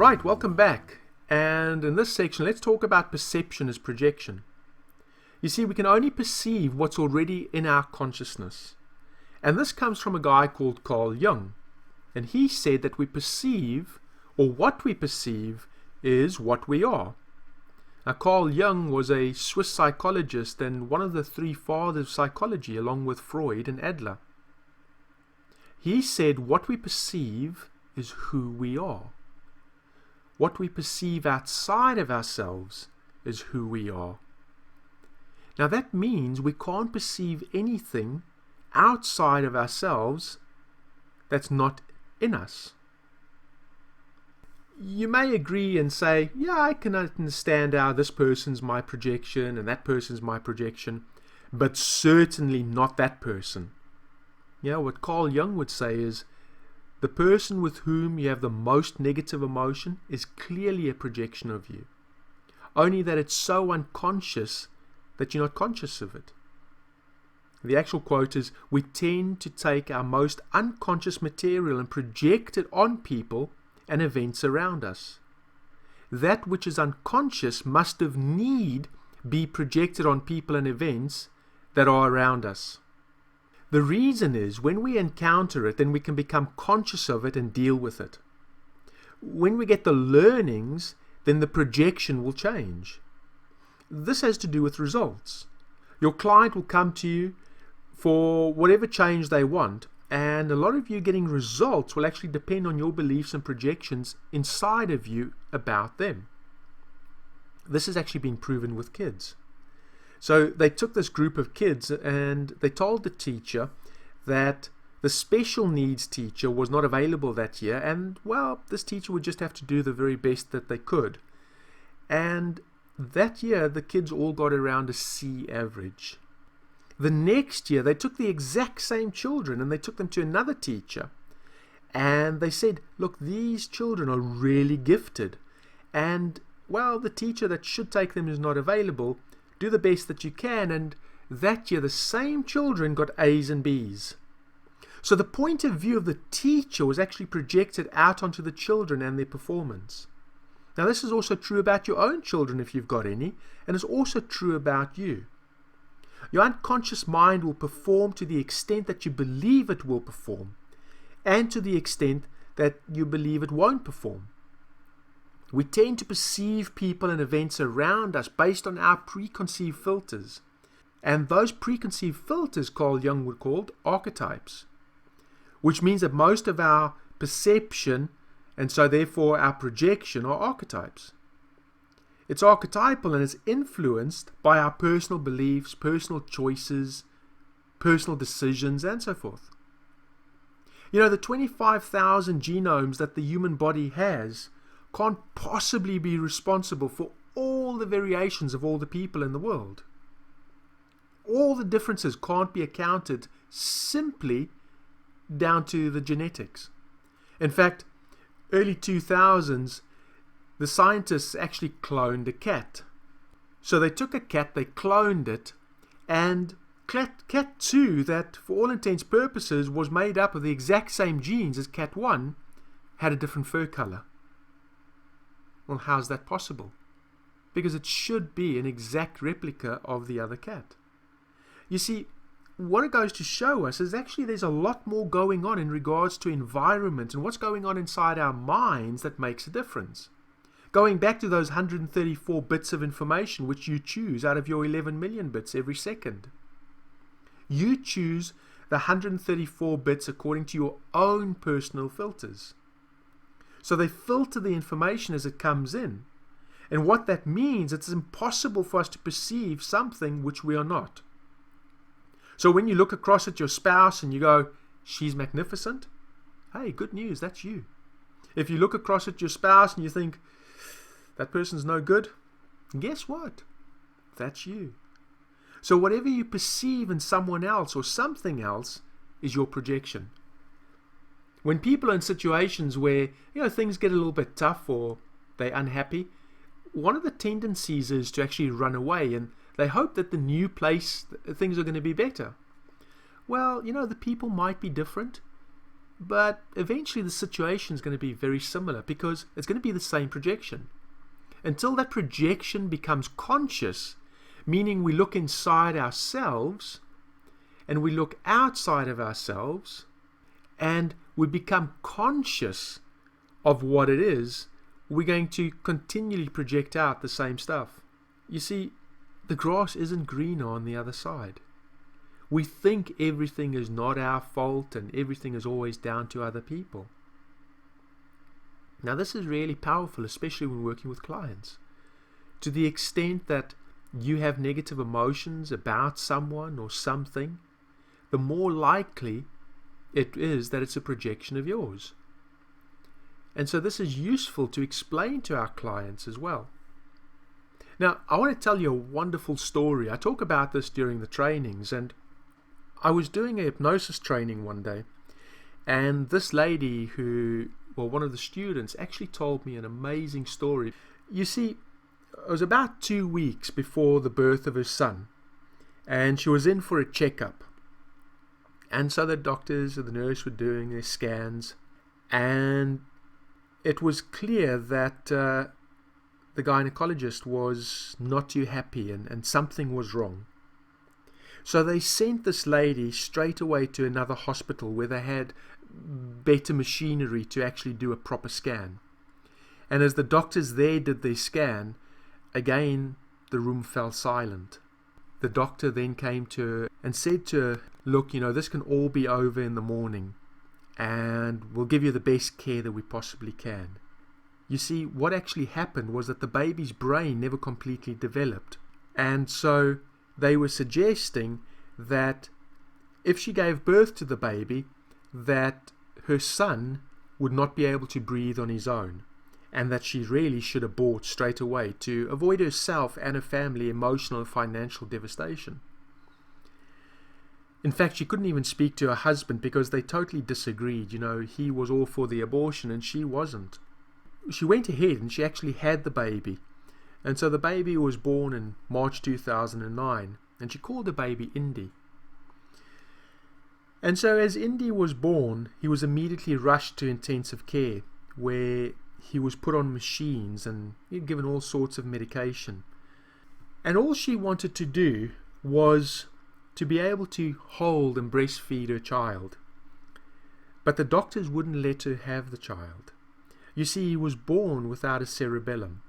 Right, welcome back. And in this section, let's talk about perception as projection. You see, we can only perceive what's already in our consciousness. And this comes from a guy called Carl Jung. And he said that we perceive, or what we perceive, is what we are. Now, Carl Jung was a Swiss psychologist and one of the three fathers of psychology, along with Freud and Adler. He said what we perceive is who we are. What we perceive outside of ourselves is who we are. Now that means we can't perceive anything outside of ourselves that's not in us. You may agree and say, yeah, I can understand how this person's my projection and that person's my projection, but certainly not that person. Yeah, what Carl Jung would say is, the person with whom you have the most negative emotion is clearly a projection of you. Only that it's so unconscious that you're not conscious of it. The actual quote is, we tend to take our most unconscious material and project it on people and events around us. That which is unconscious must of need be projected on people and events that are around us. The reason is, when we encounter it, then we can become conscious of it and deal with it. When we get the learnings, then the projection will change. This has to do with results. Your client will come to you for whatever change they want, and a lot of you getting results will actually depend on your beliefs and projections inside of you about them. This has actually been proven with kids. So they took this group of kids and they told the teacher that the special needs teacher was not available that year, and well, this teacher would just have to do the very best that they could. And that year the kids all got around a C average. The next year they took the exact same children and they took them to another teacher, and they said, look, these children are really gifted, and well, the teacher that should take them is not available. Do the best that you can. And that year the same children got A's and B's. So the point of view of the teacher was actually projected out onto the children and their performance. Now this is also true about your own children if you've got any, and it's also true about you. Your unconscious mind will perform to the extent that you believe it will perform, and to the extent that you believe it won't perform. We tend to perceive people and events around us based on our preconceived filters. And those preconceived filters, Carl Jung would call archetypes. Which means that most of our perception, and so therefore our projection, are archetypes. It's archetypal and it's influenced by our personal beliefs, personal choices, personal decisions, and so forth. You know, the 25,000 genomes that the human body has can't possibly be responsible for all the variations of all the people in the world. All the differences can't be accounted simply down to the genetics. In fact, early 2000s, the scientists actually cloned a cat. So they took a cat, they cloned it, and cat 2, that for all intents and purposes was made up of the exact same genes as cat 1, had a different fur color. Well, how's that possible? Because it should be an exact replica of the other cat. You see, what it goes to show us is actually there's a lot more going on in regards to environment and what's going on inside our minds that makes a difference. Going back to those 134 bits of information which you choose out of your 11 million bits every second. You choose the 134 bits according to your own personal filters. So they filter the information as it comes in. And what that means, it's impossible for us to perceive something which we are not. So when you look across at your spouse and you go, she's magnificent, hey, good news, that's you. If you look across at your spouse and you think, that person's no good, guess what? That's you. So whatever you perceive in someone else or something else is your projection. When people are in situations where things get a little bit tough or they're unhappy, one of the tendencies is to actually run away, and they hope that the new place things are going to be better. Well, the people might be different. but eventually the situation is going to be very similar because it's going to be the same projection. Until that projection becomes conscious, meaning we look inside ourselves and we look outside of ourselves and we become conscious of what it is, we're going to continually project out the same stuff. You see, the grass isn't greener on the other side. We think everything is not our fault and everything is always down to other people. Now this is really powerful, especially when working with clients. To the extent that you have negative emotions about someone or something, the more likely it is that it's a projection of yours. And so this is useful to explain to our clients as well. Now, I want to tell you a wonderful story. I talk about this during the trainings, and I was doing a hypnosis training one day, and this lady one of the students actually told me an amazing story. You see, it was about 2 weeks before the birth of her son, and she was in for a checkup. And so the doctors and the nurse were doing their scans, and it was clear that the gynecologist was not too happy and something was wrong. So they sent this lady straight away to another hospital where they had better machinery to actually do a proper scan. And as the doctors there did their scan, again the room fell silent. The doctor then came to her and said to her, "Look, this can all be over in the morning, and we'll give you the best care that we possibly can." You see, what actually happened was that the baby's brain never completely developed. And so they were suggesting that if she gave birth to the baby, that her son would not be able to breathe on his own, and that she really should abort straight away to avoid herself and her family emotional and financial devastation. In fact, she couldn't even speak to her husband because they totally disagreed. He was all for the abortion and she wasn't. She went ahead and she actually had the baby. And so the baby was born in March 2009, and she called the baby Indy. And so as Indy was born, he was immediately rushed to intensive care, where he was put on machines and given all sorts of medication. And all she wanted to do was to be able to hold and breastfeed her child. But the doctors wouldn't let her have the child. You see, he was born without a cerebellum,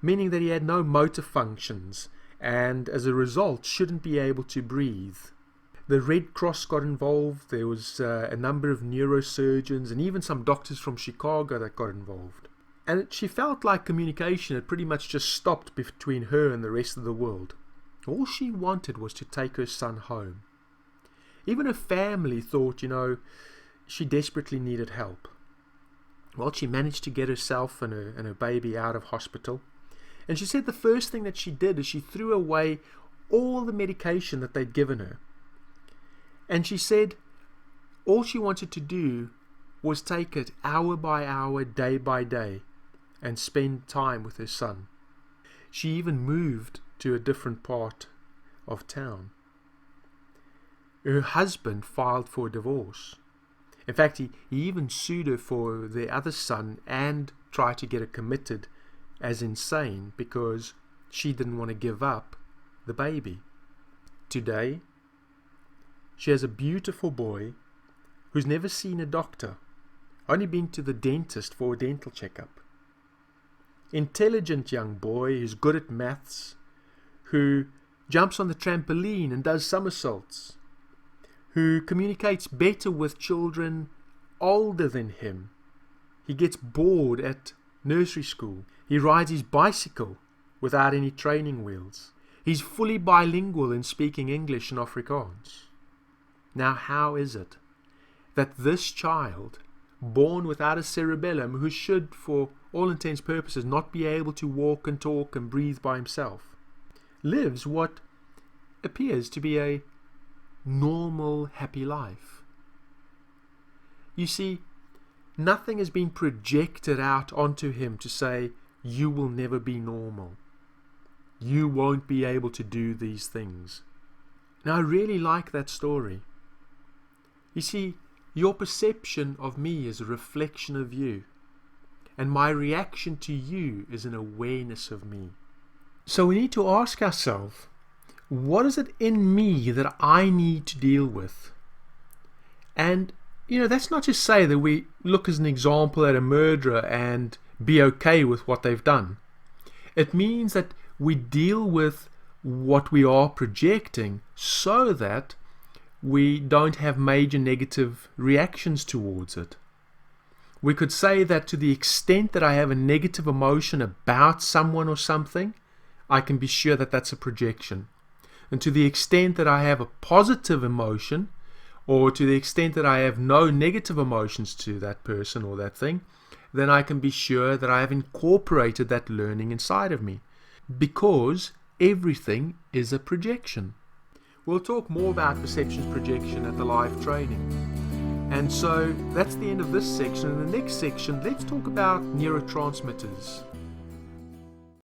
meaning that he had no motor functions and as a result shouldn't be able to breathe. The Red Cross got involved. There was a number of neurosurgeons and even some doctors from Chicago that got involved. And she felt like communication had pretty much just stopped between her and the rest of the world. All she wanted was to take her son home. Even her family thought, she desperately needed help. Well, she managed to get herself and her baby out of hospital. And she said the first thing that she did is she threw away all the medication that they'd given her. And she said all she wanted to do was take it hour by hour, day by day, and spend time with her son. She even moved to a different part of town. Her husband filed for a divorce. In fact, he even sued her for their other son and tried to get her committed as insane because she didn't want to give up the baby. Today, she has a beautiful boy who's never seen a doctor, only been to the dentist for a dental checkup. Intelligent young boy who's good at maths, who jumps on the trampoline and does somersaults, who communicates better with children older than him. He gets bored at nursery school. He rides his bicycle without any training wheels. He's fully bilingual in speaking English and Afrikaans. Now, how is it that this child, born without a cerebellum, who should, for all intents and purposes, not be able to walk and talk and breathe by himself, lives what appears to be a normal, happy life? You see, nothing has been projected out onto him to say, you will never be normal. You won't be able to do these things. Now, I really like that story. You see, Your perception of me is a reflection of you, and my reaction to you is an awareness of me. So we need to ask ourselves, what is it in me that I need to deal with? And, that's not to say that we look as an example at a murderer and be okay with what they've done. It means that we deal with what we are projecting so that we don't have major negative reactions towards it. We could say that to the extent that I have a negative emotion about someone or something, I can be sure that that's a projection. And to the extent that I have a positive emotion, or to the extent that I have no negative emotions to that person or that thing, then I can be sure that I have incorporated that learning inside of me. Because everything is a projection. We'll talk more about perceptions projection at the live training. And so that's the end of this section. In the next section, let's talk about neurotransmitters.